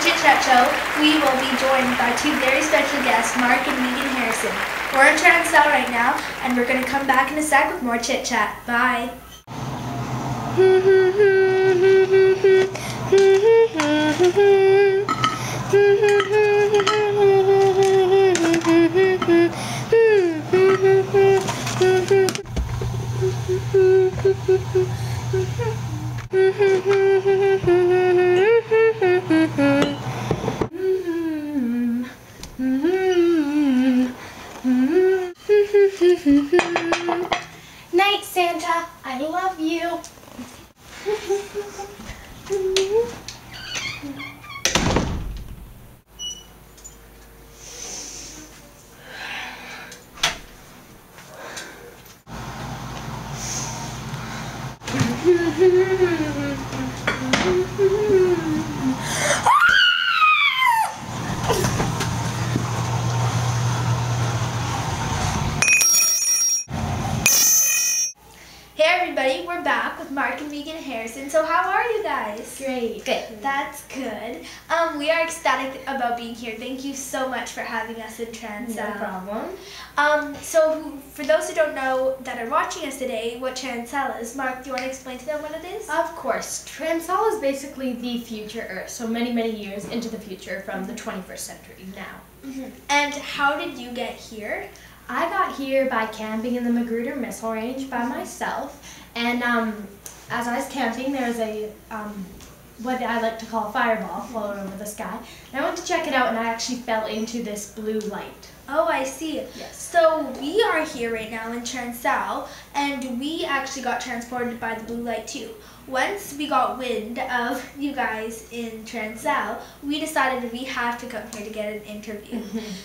Chit Chat show, we will be joined by two very special guests, Mark and Megaan Harrison. We're in Transall right now, and we're going to come back in a sec with more Chit Chat. Bye. Night, Santa. I love you. Hey everybody, we're back with Mark and Megaan Harrison. So how are you guys? Great. Good. That's good. We are ecstatic about being here. Thank you so much for having us in Transall. No problem. So for those who don't know that are watching us today, what Transall is, Mark, do you want to explain to them what it is? Of course. Transall is basically the future Earth, so many, many years into the future from the 21st century now. And how did you get here? I got here by camping in the Magruder Missile Range by myself, and as I was camping, there was a what I like to call a fireball floating over the sky, and I went to check it out, and I actually fell into this blue light. Oh, I see. Yes. So we are here right now in Transall, and we actually got transported by the blue light too. Once we got wind of you guys in Transall, we decided that we have to come here to get an interview.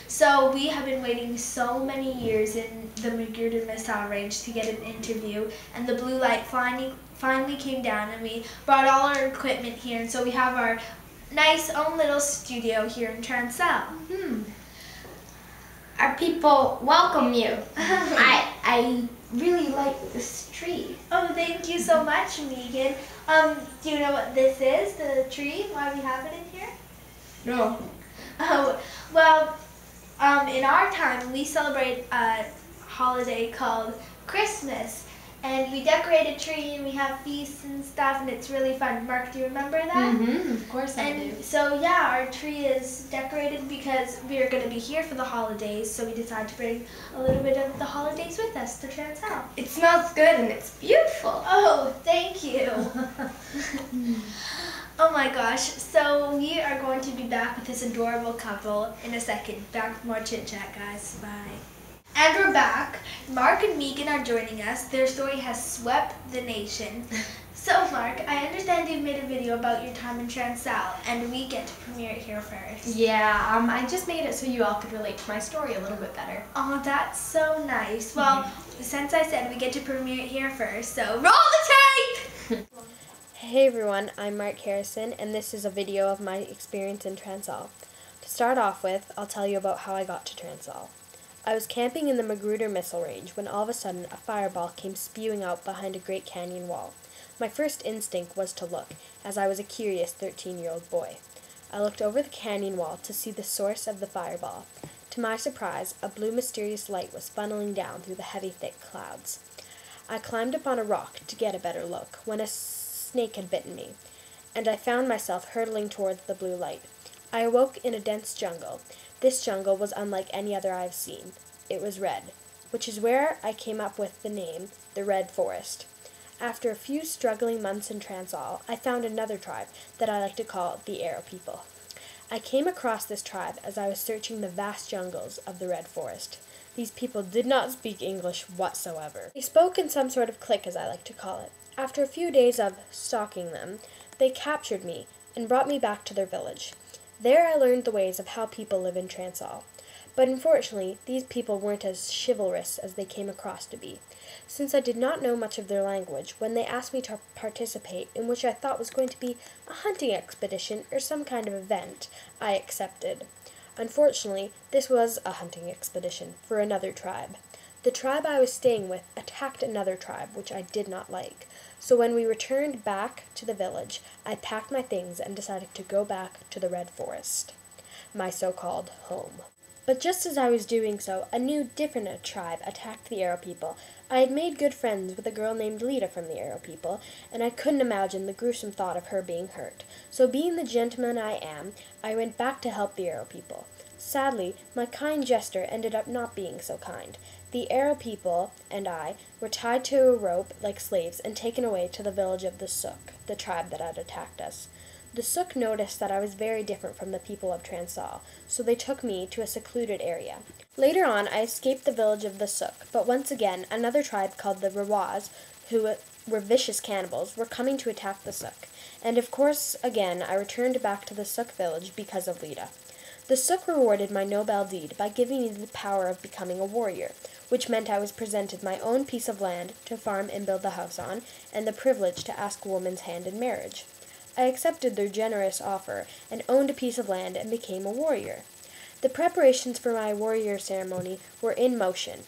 So we have been waiting so many years in the Magruder Missile Range to get an interview, and the blue light finally came down, and we brought all our equipment here, and so we have our nice own little studio here in Transall. Our people welcome you. I really like this tree. Oh, thank you so much, Megan. Do you know what this is, the tree, why we have it in here? No. Oh, well, in our time, we celebrate a holiday called Christmas, and we decorate a tree, and we have feasts and stuff, and it's really fun. Mark, do you remember that? Of course I do. And so, yeah, our tree is decorated because we are going to be here for the holidays, so we decided to bring a little bit of the holidays with us to Transall. It smells good and it's beautiful. Oh, thank you. Oh my gosh, so we are going to be back with this adorable couple in a second. Back with more Chit Chat, guys. Bye. And we're back. Mark and Megan are joining us. Their story has swept the nation. So Mark, I understand you've made a video about your time in Transall, and we get to premiere it here first. Yeah, I just made it so you all could relate to my story a little bit better. Oh, that's so nice. Well, since I said we get to premiere it here first, so roll the tape! Hey everyone, I'm Mark Harrison, and this is a video of my experience in Transall. To start off with, I'll tell you about how I got to Transall. I was camping in the Magruder Missile Range when all of a sudden a fireball came spewing out behind a great canyon wall. My first instinct was to look, as I was a curious 13-year-old boy. I looked over the canyon wall to see the source of the fireball. To my surprise, a blue mysterious light was funneling down through the heavy thick clouds. I climbed up on a rock to get a better look when a snake had bitten me, and I found myself hurtling towards the blue light. I awoke in a dense jungle. This jungle was unlike any other I have seen. It was red, which is where I came up with the name, the Red Forest. After a few struggling months in Transall, I found another tribe that I like to call the Arrow people. I came across this tribe as I was searching the vast jungles of the Red Forest. These people did not speak English whatsoever. They spoke in some sort of click, as I like to call it. After a few days of stalking them, they captured me and brought me back to their village. There I learned the ways of how people live in Transall. But unfortunately, these people weren't as chivalrous as they came across to be. Since I did not know much of their language, when they asked me to participate in which I thought was going to be a hunting expedition or some kind of event, I accepted. Unfortunately, this was a hunting expedition for another tribe. The tribe I was staying with attacked another tribe, which I did not like. So when we returned back to the village, I packed my things and decided to go back to the Red Forest, my so-called home. But just as I was doing so, a new, different tribe attacked the Arrow people. I had made good friends with a girl named Lita from the Arrow people, and I couldn't imagine the gruesome thought of her being hurt. So being the gentleman I am, I went back to help the Arrow people. Sadly, my kind jester ended up not being so kind. The Arrow people and I were tied to a rope like slaves and taken away to the village of the Sook, the tribe that had attacked us. The Sook noticed that I was very different from the people of Transall, so they took me to a secluded area. Later on, I escaped the village of the Sook, but once again, another tribe called the Rawaz, who were vicious cannibals, were coming to attack the Sook. And of course, again, I returned back to the Sook village because of Lita. The Sook rewarded my noble deed by giving me the power of becoming a warrior, which meant I was presented my own piece of land to farm and build a house on, and the privilege to ask a woman's hand in marriage. I accepted their generous offer and owned a piece of land and became a warrior. The preparations for my warrior ceremony were in motion,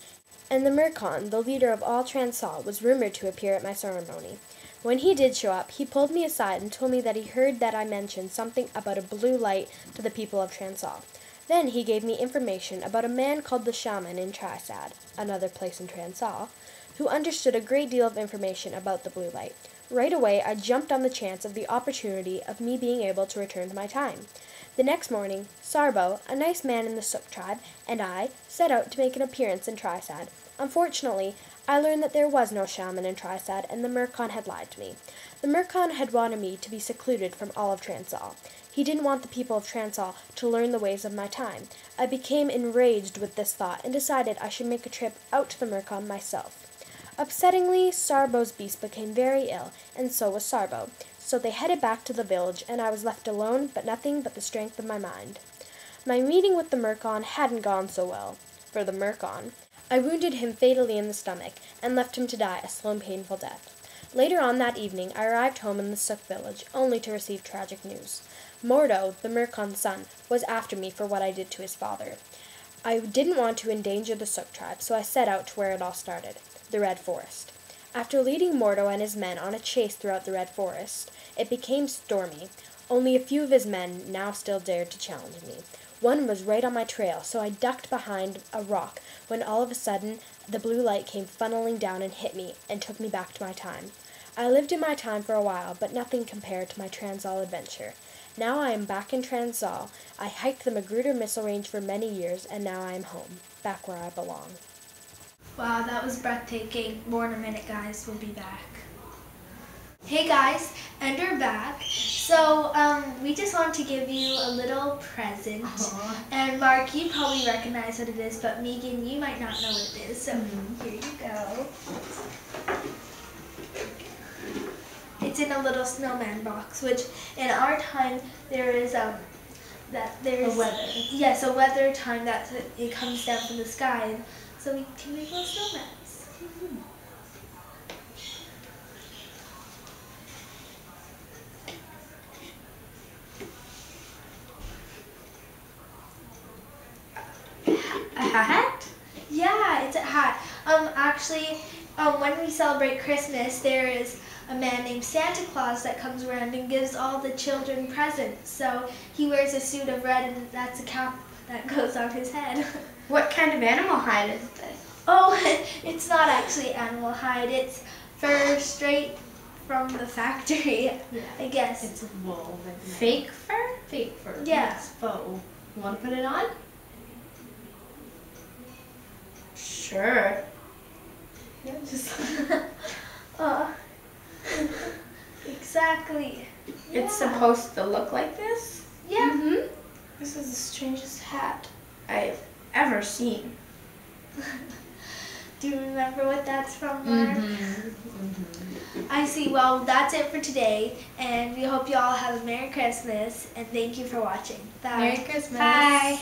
and the Mercon, the leader of all Transall, was rumored to appear at my ceremony. When he did show up, he pulled me aside and told me that he heard that I mentioned something about a blue light to the people of Transall. Then he gave me information about a man called the Shaman in Transall, another place in Transall, who understood a great deal of information about the blue light. Right away, I jumped on the chance of the opportunity of me being able to return to my time. The next morning, Sarbo, a nice man in the Sook tribe, and I set out to make an appearance in Transall. Unfortunately, I learned that there was no shaman in Transall, and the Mercon had lied to me. The Mercon had wanted me to be secluded from all of Transall. He didn't want the people of Transall to learn the ways of my time. I became enraged with this thought and decided I should make a trip out to the Mercon myself. Upsettingly, Sarbo's beast became very ill, and so was Sarbo. So they headed back to the village, and I was left alone, but nothing but the strength of my mind. My meeting with the Mercon hadn't gone so well. For the Mercon, I wounded him fatally in the stomach, and left him to die a slow and painful death. Later on that evening, I arrived home in the Sook village, only to receive tragic news. Mordo, the Mercon's son, was after me for what I did to his father. I didn't want to endanger the Sook tribe, so I set out to where it all started, the Red Forest. After leading Mordo and his men on a chase throughout the Red Forest, it became stormy. Only a few of his men now still dared to challenge me. One was right on my trail, so I ducked behind a rock when all of a sudden the blue light came funneling down and hit me and took me back to my time. I lived in my time for a while, but nothing compared to my Transall adventure. Now I am back in Transall. I hiked the Magruder Missile Range for many years, and now I am home, back where I belong. Wow, that was breathtaking. More in a minute, guys. We'll be back. Hey guys, and we're back. So we just want to give you a little present. And Mark, you probably recognize what it is, but Megan, you might not know what it is. So here you go. It's in a little snowman box, which in our time there is a weather. Yes, a weather time that it comes down from the sky, and so we can make little snowmans. A hat? Yeah, it's a hat. Actually, when we celebrate Christmas, there is a man named Santa Claus that comes around and gives all the children presents. So he wears a suit of red, and that's a cap that goes on his head. What kind of animal hide is this? Oh, it's not actually animal hide. It's fur straight from the factory, Yeah. I guess. It's wool. Fake fur? Fake fur. Yeah. Yes, faux. You want to put it on? Sure. Yeah, just Exactly. It's supposed to look like this? Yeah. Mm-hmm. This is the strangest hat I've ever seen. Do you remember what that's from, Mark? I see. Well, that's it for today, and we hope you all have a Merry Christmas, and thank you for watching. Bye. Merry Christmas. Bye.